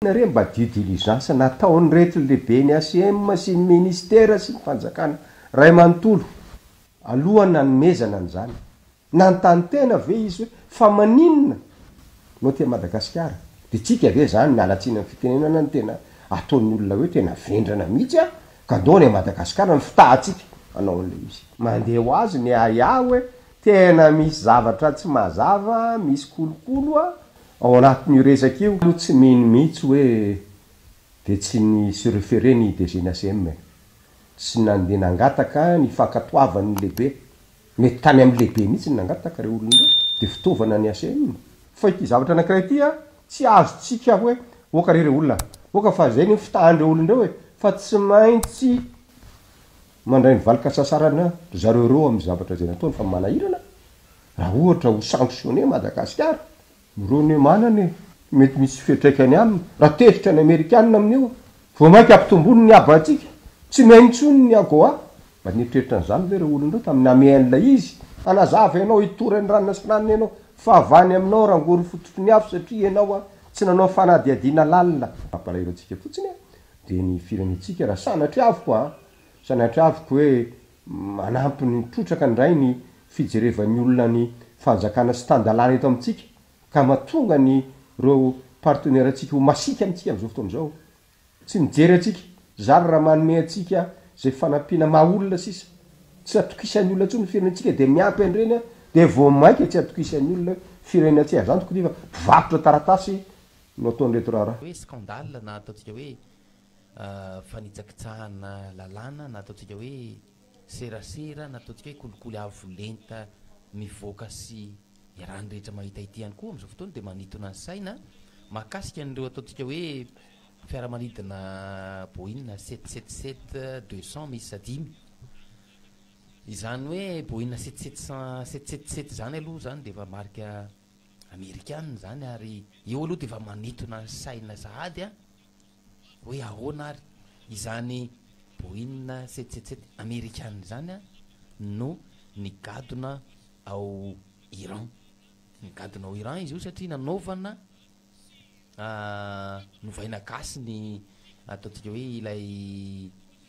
Nare mba due diligence nataony reto lehibe ny ACM sy ny ministera sy ny fanjakana ray manontolo alohany nanomezana an'izany nanontany tena ve izy hoe fa maninona no te Madagasikara de tsika ve zany mialatsina ny fitenenana ny tena ataon'ny olona hoe tena vendrana mihitsy a ka ndao ny Madagasikara ny fitahatsika anao an'le izy mandeha ho azy ny aya hoe tena misy zavatra tsy mazava misy kolokolo a ao anatin'io resaka io no tsy mino mihitsy hoe de tsy ny surefere ny DG ACM tsy nandeha nangataka ny fankatoavany lehibe mety tany amin'ny lehibe mihitsy ny nangataka reo olonareo de fitaovana ny ACM fa ity zavatra anankiray ity a tsy azotsika hoe oka rere olona oka fa zay ny fitahandreo olonareo hoe fa tsy maintsy mandray ny valika sasarana zareo reo amin'ny zavatra zay nataony fa manahirana raha ohatra ho sanctionné Madagasikara rony manany mety misy fiatraikany aminy raha tezitra ny Amerikanina amin'io vao mainka ampitombony ny abatsika tsy maintsony ny agoa mba nieritreritra an'izany ve reo olonareo tamin'ny amienla izy anazava ianao hitory ny ranona sy ranony ianao fa avany aminao rangory fototry ny afo satria ianao a tsy nanao fanadiadiana lalina ampalahelo antsika fotsiny de ny firenentsika raha sanatry avoko a sanatry avoko hoe manampy ny trotraka ndray ny fijerevany olona ny fanjakana sy tandalana eto amintsika ka mahatonga ny reo partenaire atsika ho masika amintsika am'izao fotoan'izao tsy mijery atsika zary raha manome atsika zay fanampiana mahaolona sisa tsy atokisan'ny olona tsony firenentsika de miampy andreny de vao mainka tsy atokisan'ny olona firenentsika zany toko diva mpivarotra taratasy no ataon'reto raharaha hoe scandale na ataontsika hoe fanitsakitsahana lalàna na ataontsika hoe serasera na ataontsika hoe kolikoly avo lenta mivoaka sy iarahany rehetra mahita ity ihany koa am'izao fotoana de manitona ny saina mahakasika an'ireo ataontsika hoe fiaramanidina Boeing 777-200 misy sadimy izany hoe Boeing 777 zany aloha zany de efa marika amerikana zany ary eo aloha de efa manitona ny saina sahady a hoe ahoana ary izany Boeing 777 amerikana zany a no nigadona ao Iran nigadona ao Iran izy io satria nanaovana novaina gasy ny ataontsika hoe ilay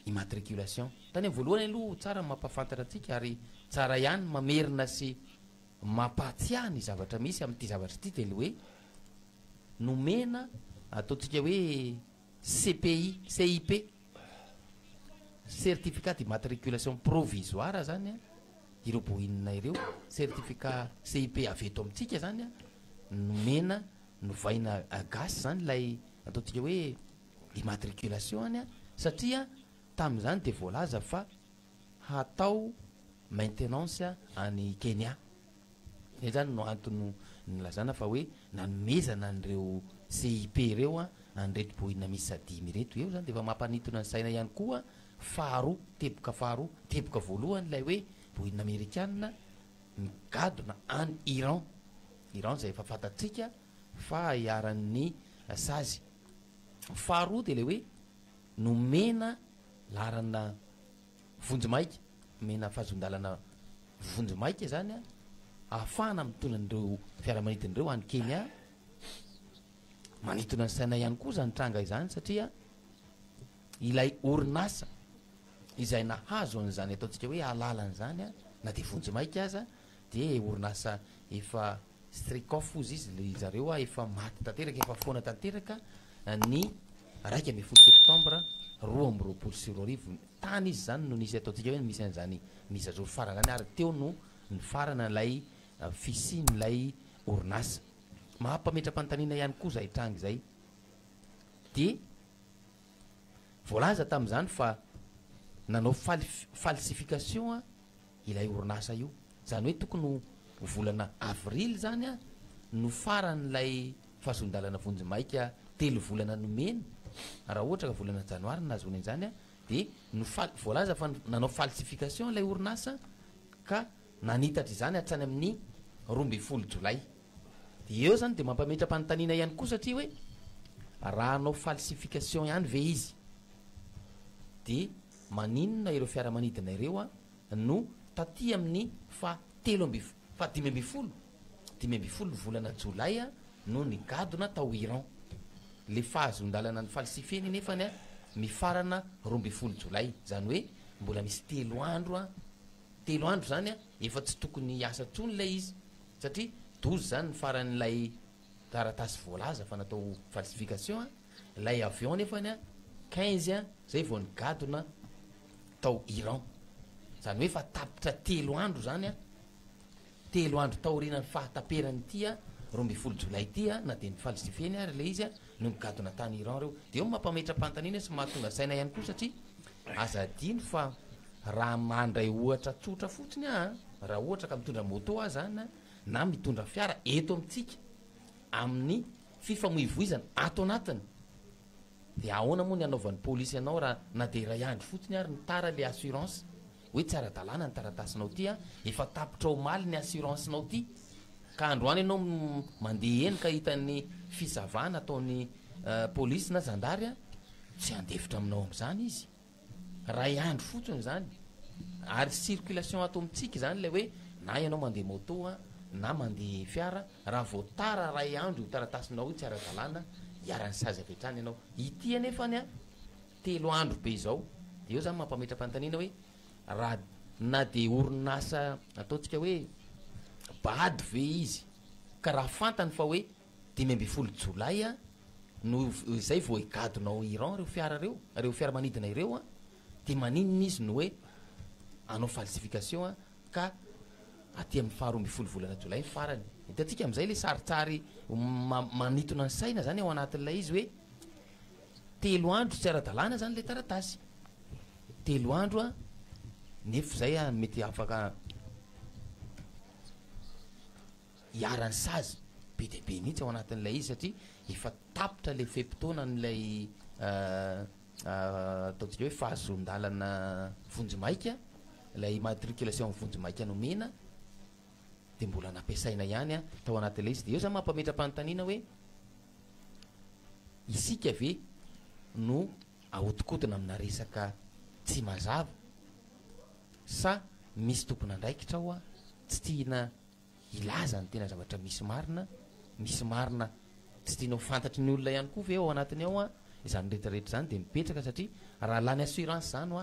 immatriculation tany voalohany aloha tsara mampafantatra atsika ary tsara ihany mamerina sy mampatsiahy ny zavatra misy amin'ity zavatra ity de le hoe nomena ataontsika hoe CIP certificat d'immatriculation provisoire zany a ireo Boeing ireo certificat CIP avy eto amintsika zany a nomena novaina gasy zany lay ataontsika hoe immatriculation any a satria tam'izany de voalaza fa hatao maintenance any Kenya zay zany no antony nilazana fa hoe nanomezana an'ireo CIP reo a an'reto Boeing misy sadimy reto eo zany de efa mampanitona ny saina ihany koa faharoa teboka voalohany lay hoe Boeing amerikana migadona any Iran zay efa fantatsika fa iaran'ny sazy faharoa de le hoe nomena larana vonjomaika mena fahazondalana vonjomaika zany a ahafahana mitona an'ireo fiaramanidin'ireo any Kenya manitona ny saina ihany koa zany tranga izany satria ilay orinasa izay nahazo an'izany ataontsika hoe alalany zany a na de vonjomaika aza de orinasa efa strikoff ozy izy le zareo a efa maty tanteraka efa foana tanteraka ny 1 septembre 2024 tany izy zany no nisy ataontsika hoe misy an'izany misy azoro farana zany ary teo no ny farana lay fisin'lay orinasa mahampametra-panontaniana ihany koa zay trangy zay de voalaza tam'izany fa nanao falsification a ilay orinasa io zany hoe tokony volana avril zany a no faran'lay fahazondalana vonjomaika 3 volana nomena raha ohatra ka volana janoary nazony an'izany a de no voalaza fa nanao falsification lay orinasa ka nanitatra izany hatrany amin'ny 12 jolay de eo zany de mampametra-panontaniana ihany koa satria hoe raha anao falsification ihany ve izy de maninona ireo fiaramanidina ireo a no taty amin'ny fa 5 ambifolo volana jolay a no nigadona tao Iran le fahazondalana ny falsifieny nefany a mifarana 12 jolay zany hoe mbola misy 3 andro zany a efa tsy tokony asa tsony lay izy satria 12 zany ny faran'lay taratasy voalaza fa natao falsification lay avion nefany a 15 a zay vao nygadona tao Iran zany hoe fa tapitra 3 andro zany a 3 andro taorianany fahataperany ty a 12 jolay ty a na de ny falsifieny ary le izy a no migadona tany Iran reo de eo mampametra-pantanina sy mahatonga saina ihany koa satria aza dino fa raha mandray ohatra tsotra fotsiny raha ohatra ka mitondra moto zany na mitondra fiara eto amitsika amin'ny fifamoivoizana ato anatiny de ahoana moa ny anaovan'ny polisy anao raha na de ray andro fotsiny ary nitara le assurance hoe tsy ara-dalàna ny taratasinao ty efa tapitra omaly ny assurancenao ty ka androany ianao mandeha eny ka hitan'ny fisavana ataony polisy na zandary tsy andefitra aminao am'zany izy ray andro fotsiny zany ary circulation ato amitsika zany le hoe na ianao mandeha moto na mandeha fiara raha voatara ray andro taratasinao tsy ara-dalàna iarany sazy avetrany ianao ity anefany 3 andro be zao de eo zany mampametra-pantanina hoe raha na de orinasa ataotsika hoe bady ve izy ka raha fantany fa hoe 12 jolay no zay vao igadonao Iran reo fiara reo fiaramanidina ireo de maninona izy no hoe anao falsification ka aty amin'ny 12 volana jolay farany hitatsika am'izay le saritsary manitona ny saina zany ao anatin'ilay izy hoe 3 andro tsy ara-dalàna zany le taratasy 3 andro nefa zay mety afaka iarany sazy be de be mihitsy ao anatin'ilay izy satria efa tapitra le fepitona n'lay ataotsika hoe fahazondalana vonjimaika lay matriculation vonjimaika nomena de mbola nampiasaina ihany tao anatin'ilay izy de eo zany mampametra-pantanina hoe isika ve no ahotikotina amina resaka tsy mazava sa misy tompona andraikitra ao tsy tiana ilaza ny tena zavatra misy marina tsy tianao fantatry ny olona ihany koa ve ao anatiny ao izany rehetrarehetra zany de mipetraka satria raha lany assurance zany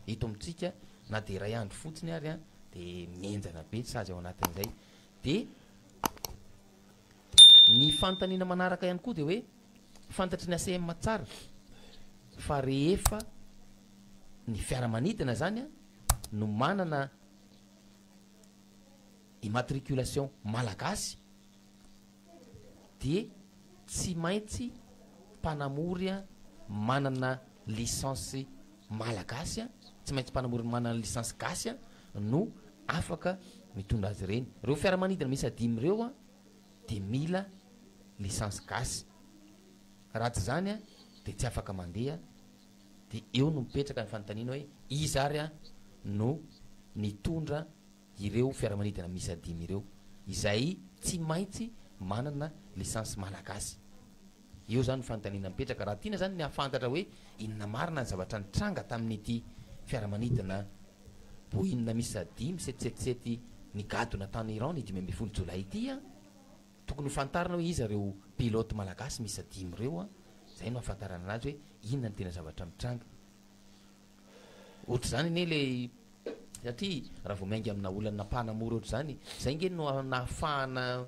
eto amitsika na de ray andro fotsiny ary de mienjana be sazy ao anatin'izay de ny fantanina manaraka ihany koa de hoe fantatry ny ACM tsara fa rehefa ny fiaramanidina zany no manana immatriculation malagasy de tsy maintsy mpanamory manana licence malagasy tsy maintsy mpanamory manana licence gasy no afaka mitondra azy reny reo fiaramanidina misy adimy reo de mila licence gasy raha tsy zany de tsy afaka mandeha de eo no mipetraka ny fanontaniana hoe izy ary no nitondra ireo fiaramanidina misy adimy ireo izay tsy maintsy manana licence malagasy eo zany fanontaniana mipetraka raha tiana zany ny afantatra hoe inona marina ny zavatra nitranga tamin'ity fiaramanidina boinina misy adimy 777 ny gadona tany Iran ny 12 jolay ity tokony hofantarina hoe izy reo pilote malagasy misy adimy reo zay no afantarana anazy hoe inona ny tena zavatra mitranga ohatra zany ne le satria raha vao miainga amina olana nampanamory ohatra zany zay nge no nahafahana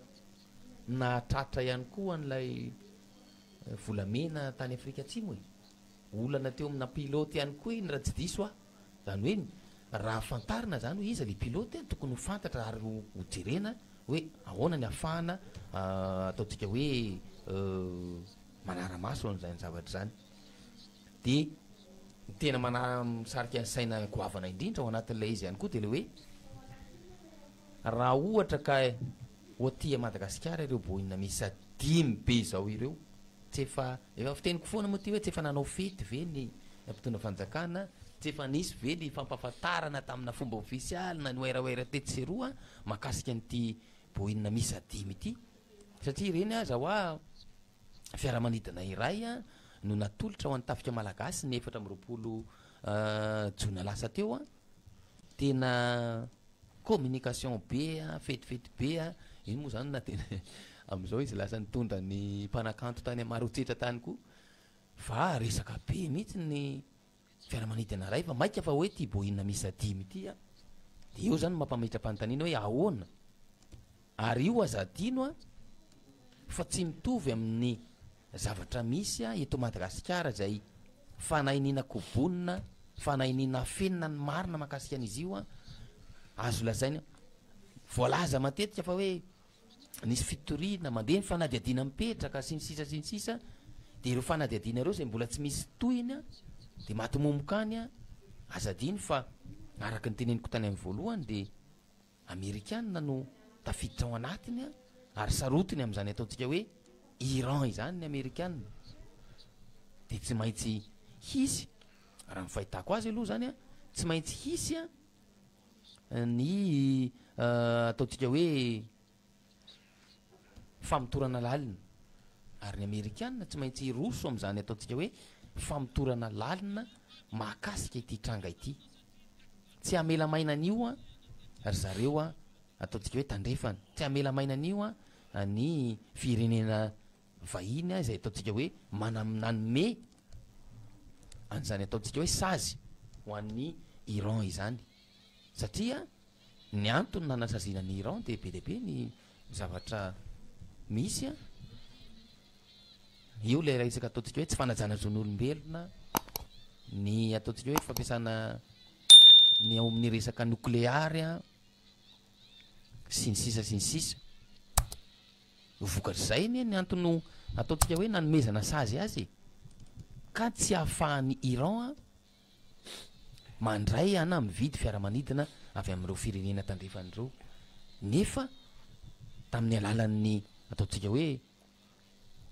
natratra ihany koa an'lay volamena tany Afrika Atsimo olana teo amina pilote ihany koa iny raha tsy diso zany hoe raha fantarina zany hoe izy le pilote tokony ho fantatra ary hojerena hoe ahoana ny afahana ataotsika hoe manaramaso an'izay ny zavatra zany de tena misarika ny saina goavana indrindra ao anatin'ilay izy ihany koa de le hoe raha ohatra ka otia Madagasikara ireo boinina misy adimy be zao ireo tsy efa fiteniko foana moa ty hoe tsy efa nanao fety ve ny ampitondra fanjakana tsy efa nisy ve ny fampafantarana tamina fomba ofisialy na ny oeraoera tetseroa makasika an'ity boinina misy adimy ity satria ireny aza fiaramanidina iray no natolotra ho antafika malagasy ny 4 jona lasa teo tena communication be fetifety be iny moa zany na tena am'izao izy lasa nitondra ny mpanakanto tany Marotsitra tany koa fa resaka be mihitsy ny fiaramanidina ray fa maika fa hoe ty boina misy adimy ity a de eo zany mampametra-panontaniana hoe ahoana ary io azadino a fa tsy mitovy amin'ny zavatra misy a eto Madagasikara zay fanahinina kobonina fanahinina fenina ny marina mahakasika an'izy io a azo lazaina voalaza matetika fa hoe nisy fitoriana mandeha ny fanadiadiana mipetraka sy ny sisa de ireo fanadiadiana ireo zay mbola tsy misy tohiny a de matomomokany a azadiny fa araky ny teneniko tany amin'ny voalohany de Amerikanina no tafiditra ao anatiny a ary sarotiny am'izany ataontsika hoe Iran izany ny Amerikanina de tsy maintsy hisy raha mifahitako azy aloha zany a tsy maintsy hisy a ny ataontsika hoe famitorana lalina ary ny Amerikanina tsy maintsy iroso am'izany ataontsika hoe famitorana lalina mahakasika ity tranga ity tsy amela maina an'io a ary zareo a ataontsika hoe tandrefana tsy amela maina an'io a ny firenena vahiny a zay ataontsika hoe mananome an'izany ataontsika hoe sazy ho an'ny Iran izany satria ny antony nanasazinan'ny Iran de be deabe ny zavatra misy a io le resaka ataontsika hoe tsy fanajana zon'olombelona ny ataontsika hoe fampiasana ny ao amin'ny resaka nokleary a sy ny sisa vokatr'izay ny antony ataontsika hoe nanomezana sazy azy ka tsy ahafahan'ny Iran a mandray ana mividy fiaramanidina avy amin'ireo firenena tandrefan'ireo nefa tamin'ny alalan'ny ataontsika hoe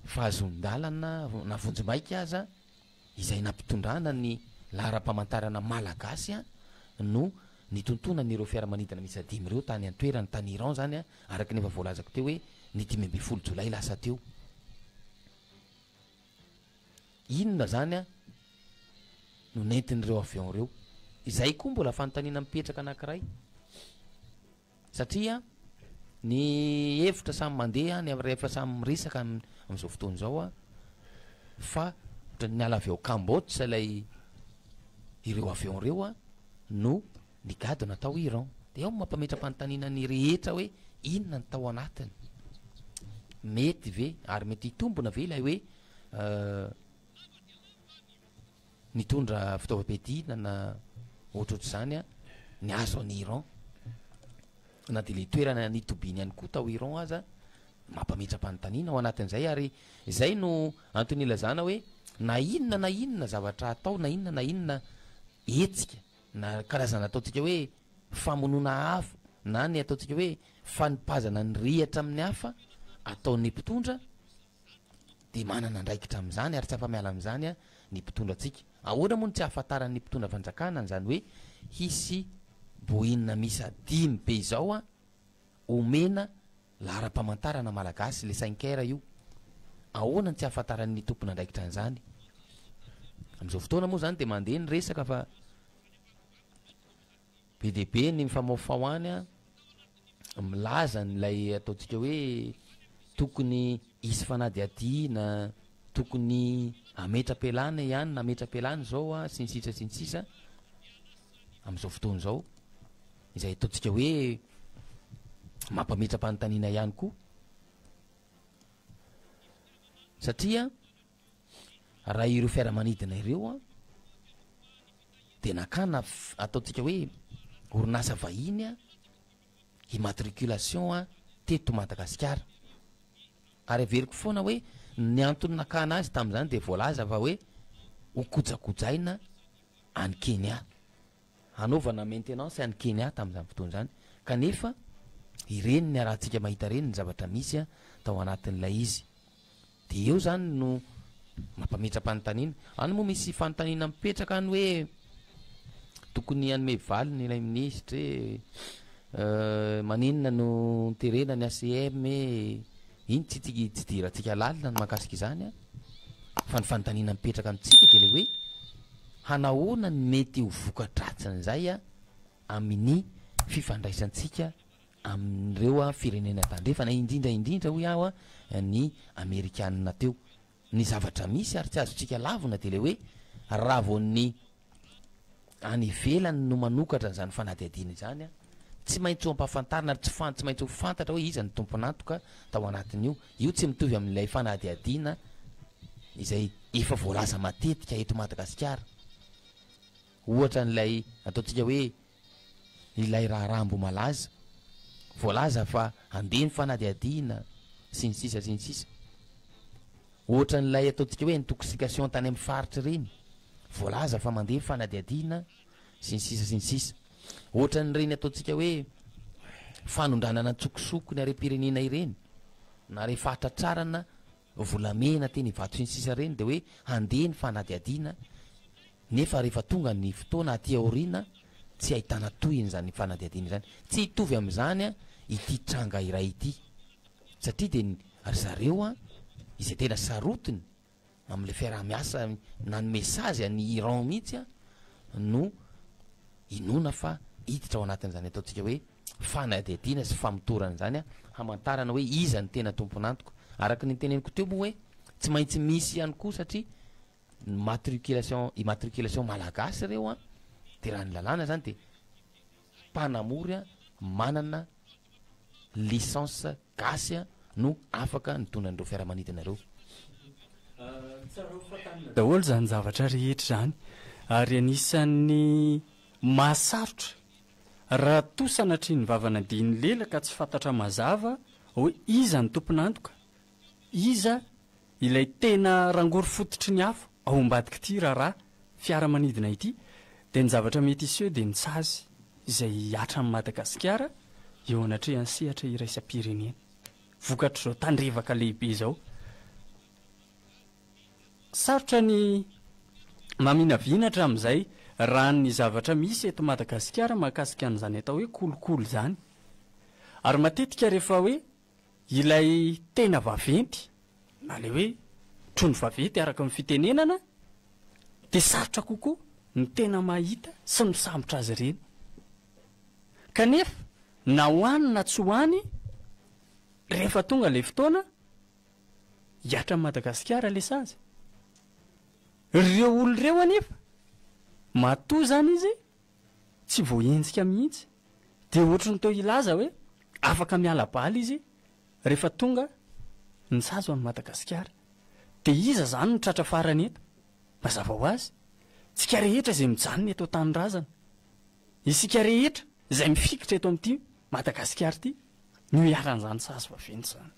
fahazon-dalana na vonjy-maika aza izay nampitondrana ny lahara-pamantarana malagasy a no ny tontonan'ireo fiaramanidina misy adimy ireo tany antoerany tany Iran zany a araky nefa voalazako teo hoe ny 10 jolay lasa teo inona zany a no nentin'ireo avion reo izay koa mbola fanontaniana mipetraka anankiray satria ny hevitra samy mandeha ny rehefa samy miresaka am'izao fotoana zao a fa ny ala avy ao Kambodsy lay ireo avion reo a no ny gado natao Iran de ao mampametra-panontaniana ny rehetra hoe inona ny tao anatiny mety ve ary mety hitombona ve ilay hoe nitondra fitaovam-piadina na ohatrohatr'izany a ny azo an'ny Iran na de le toerana nitobiny ihany koa tao Iran aza mampametra-panontaniana ao anatin'izay ary zay no antony ilazana hoe na inona zavatra atao na inona etsika na karazana ataontsika hoe famonoana hafa na ny ataontsika hoe fanipazana ny rehatra amin'ny hafa ataon'ny mpitondra de manana ndraikitra am'izany ary tsy afa-miala am'izany a ny mpitondra atsika ahoana moa ny tsy ahafantaran'ny mpitondra fanjakana n'zany hoe hisy boina misy adimy be izao a omena lahara-pamantarana malagasy le 5 heures io ahoana ny tsy ahafantaran'ny tompona ndraikitra an'izany am'izao fotoana moa zany de mandeha ny resaka fa be deabe ny mifamaofahoany a milaza nylay ataontsika hoe tokony isy fanadiadiana tokony ametra-pelana ihany na ametra-pelany zao a sy ny sisa am'izao fotoana zao izay ataontsika hoe mampametra-panontaniana ihany koa satria raha ireo fiaramanidina ireo a de nakana ataontsika hoe orinasa vahiny a immatriculation a teto Madagasikara ary averiko foana hoe ny antony nakana azy tam'izany de voalaza fa hoe hokojakojaina any Kenya hanaovana maintenance any Kenya tam'izany fotoana zany kanefa ireny ny arahantsika mahita reny ny zavatra misy a tao anatin'ilay izy de eo zany no mampametra-panontaniana any moa misy fanontaniana mipetraka any hoe tokony anome valiny ilay ministry maninona no terena ny ACM iny tsy diratsika lalina ny mahakasika izany a fa ny fanontaniana mipetraka amitsika de le hoe hanahoana ny mety ho vokadratsin'izay a amin'ny fifandraisantsika amin'ireo a firenena tandrefana indrindra hoy aho a ny Amerikanina teo ny zavatra misy ary tsy azotsika lavina de le hoe raha voany any ivelany no manokatra n'zany fanadiadiana zany a tsy maintsy ho ampahafantarina ary tsy maintsy ho fantatra hoe iza ny tomponantoka tao anatin'io io tsy mitovy amin'ilay fanadiadiana izay efa voalaza matetika eto Madagasikara ohatra n'ilay ataotsika hoe ilay raha rambo malaza voalaza fa andeha ny fanadiadiana sy ny sisa sy ny sisa ohatra n'ilay ataotsika hoe intoxication tany amin'ny faritra reny voalaza fa mandeha ny fanadiadiana sy ny sisa sy ny sisa ohatra n'ireny ataotsika hoe fanondranana tsokosoko ny arem-pirenena ireny na rehefa atratrarana volamena teny ivato sy ny sisa reny de hoe andeha ny fanadiadiana nefa rehefa tonga ny fotoana aty aoriana tsy ahitana toyiny zany fanadiadiana zany tsy hitovy amin'izany a ity tranga iray ity satria de ary zareo a izay tena sarotiny am'le fiarah-miasa na ny mesazy any Iran mihitsy a no inona fa hiditra ao anatin'izany ataotsika hoe fanadiadiana sy famotorana zany a hamantarana hoe iza ny tena tomponantoko araky ny teneniko teo moa hoe tsy maintsy misy ihany koa satria immatriculation malagasy reo a de raha ny lalàna zany de mpanamory a manana licence gasy a no afaka nitondra an'ireo fiaramanidinareo daholo zany zavatra rehetra zany ary anisan'ny mahasarotra raha to sanatria ny vavana diny lela ka tsy fantatra mazava hoe iza ny tomponantoka iza ilay tena rangory fototry ny afo ao ambadika ity raha fiaramanidina ity de ny zavatra mety isy eo de ny sazy izay atra amin'ny Madagasikara eo anatrehan'ny sehatra iraisam-pirenena vokatra zao tandrevaka lehibe zao sarotra ny mamina vinatra amin'izay raha ny zavatra misy eto Madagasikara mahakasika an'izany atao hoe kolokolo zany ary matetika rehefa hoe ilay tena vaventy na le hoe trony vaventy araka amin'ny fitenenana de sarotra kokoa ny tena mahita sy misambotra azy ireny kanefa na hoany na tsy hoany rehefa tonga le fotoana hiatra amin'ny Madagasikara le sazy ireo olo reo anefa matoa zany izy tsy voaenjika mihitsy de ohatry ny teo ilaza hoe afaka mialabaly izy rehefa tonga ny sazy ho an'ny Madagasikara de iza zany ny tratra farany eto mazava ho azy tsika rehetra zay mijanony eto tanyrazana isika rehetra zay mifikitra eto amin'ity Madagasikara ity no iaran'izany sazy vaventy zany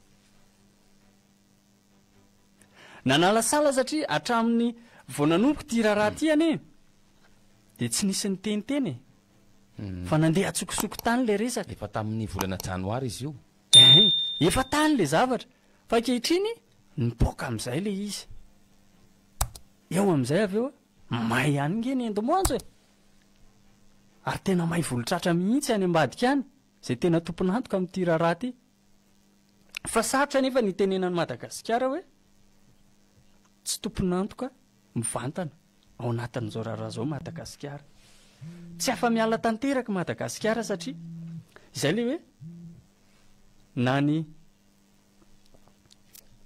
nanalasala satria hatramin'ny voananomboka ty raharaha ty ane de tsy nisy ny teniteny fa nandeha atsokosoko tany le resaka efa tamin'ny volana janoary izy io efa tany le zavatra fa kehitriny niboaka am'izay le izy eo am'izay avy eo may ihany nge ny endomonjo e ary tena may volotratra mihitsy any ambadika any zay tena tomponantoka amin'ity raharaha ty fa sarotra nefa nitenenany Madagasikara hoe tsy tomponantoka mivantana ao anatin'izao raharaha zao Madagasikara tsy afa-miala tanteraka Madagasikara satria izay le hoe na ny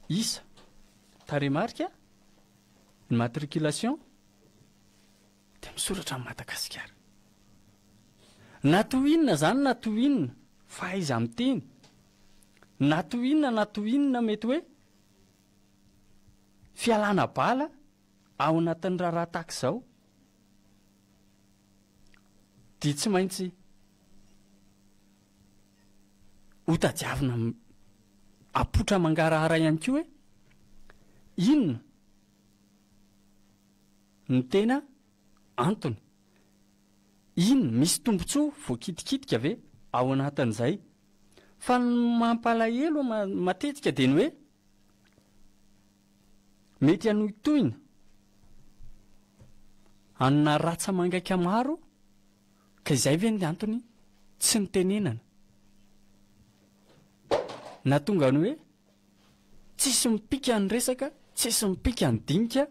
isa taremarika ny matriculation de misoratra amin'ny Madagasikara natoinina zany natoinina fa iza amin'ny teny natoinina mety hoe fialana bala ao anatin'ny raharaha tahaka izao de tsy maintsy hotadiavina apotra mangarahara ihany koa hoe inona ny tena antony inona misy tombotsoa voakitikitika ve ao anatin'izay fa ny mampalahelo matetika de ny hoe mety hanohitohina anona ratsa mangaika maro ka izay ve ny antony tsy nitenenana na tonga ny hoe tsisy mipika ny resaka tsisy mipika ny dinika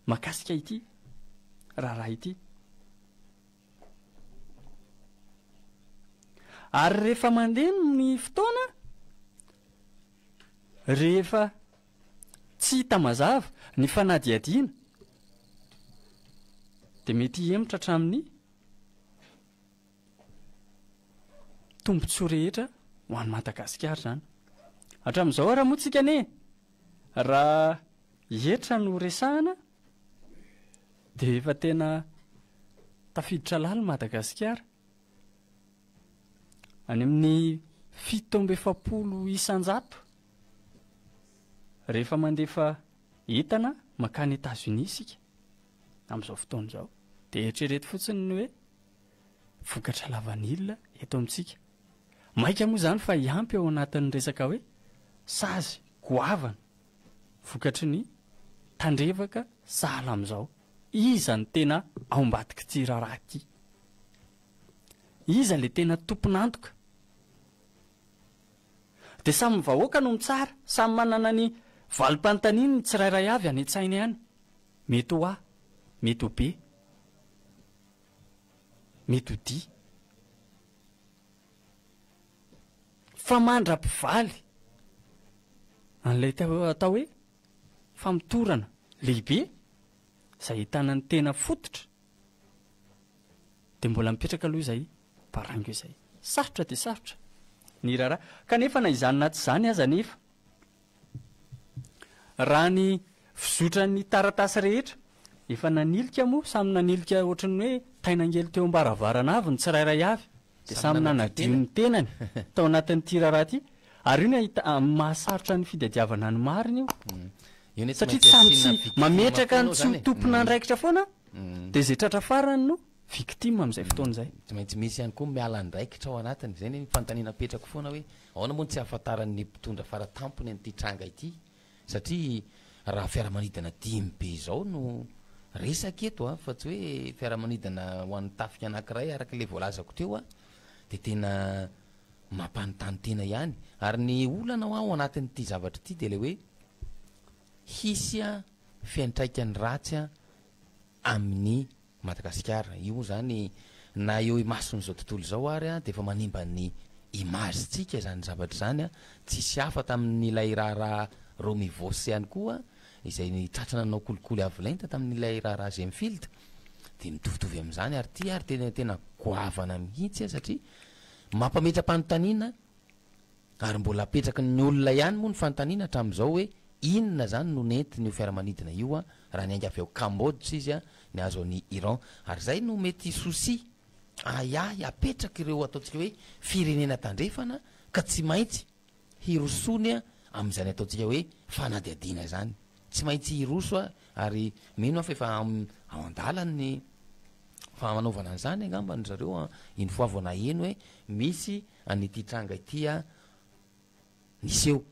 makasika ity raharaha ity ary rehefa mandeha ny fotoana rehefa tsy hita mazava ny fanadiadiana de mety hemitra hatramin'ny tombontsoa rehetra ho an'ny Madagasikara zany. Hatramin'izao raha moatsika ne raha hetra no resahana de efa tena tafiditra lala Madagasikara any amin'ny 700 isanjato rehefa mandefa entana makany États-Unis isika amin'izao fotoana izao de eritrereto fotsiny ny hoe vokatra lavanila eto amintsika. Maika moa zany fa hiampy ao anatin'ny resaka hoe sazy goavana vokatry ny tandrevaka sahala amin'izao. Iza ny tena ao ambadiky tsiraraha ty? Iza le tena tompon'antoka? De samy vahoaka no mitsara, samy manana ny valim-panontaniany ny tsirairay avy any an-tsaina ihany. Mety ho A, mety ho B, mety ho D. Fa mandra-pivaly an'ilay atao hoe famitorana lehibe izay hitana ny tena fototra de mbola mipetraka aloha izay barango izay. Sarotra de sarotra ny raharaha kanefa na izany naty izany aza nefa raha ny fizotran'ny taratasy rehetra efa nanilika moa samy nanilika ohatran'ny hoe tainangely teo ambaravarana avy ny tsirairay avy de samy nanadio ny tenany tao anatin'ny tiraraha ty ary io ny mahasarotra ny fidadiavana ny mariny io satria samytsy mametraka ny tsy tompona andraikitra foana de zay tratra farany no victime amin'izay fotoana zay. Tsy maintsy misy ihany koa miala andraikitra ao anatiny zay ny fanontaniana petraka foana hoe ahoana moa tsy ahafantaran'ny mpitondra faratampony an'ity tranga ity satria raha fiaramanidana 10 be zao no resaka eto fa tsy hoe fiaramanidana ho an'ny tafika anankiray araka le voalazako teo de tena mampanontany tena ihany ary ny olana ao anatin'ity zavatra ity de le hoe hisy fiantraikany ratsy amin'ny Madagasikara. Io zany na eo imason'izao tontolo zao ary de efa manimba ny image tsika zany zavatra zany tsisy hafa tamin'n'ilay raharaha Romivosy ihany koa izay tratrana nanao kolikoly avolenta tamin'ilay raharaha Zemfield de mitovitovy amin'izany ary ty ary tena goavana mihitsy satria mampametra-panontaniana ary mbola apetraka ny olona ihany moa ny fanontaniana hatramin'izao hoe inona zany no nentiny io fiaramanidina io raha ny ainga avy ao Kambodja izy ny azo ny Iran ary zay no mety souci apetraka ireo ataontsika hoe firenena tandrefana ka tsy maintsy hirosony amin'izany ataontsika hoe fanadiadiana zany tsy maintsy hiroso ary mino fa efa ao andalany famanaovana an'izany angambany zareo iny foavana eno hoe misy anyty tranga ity niseho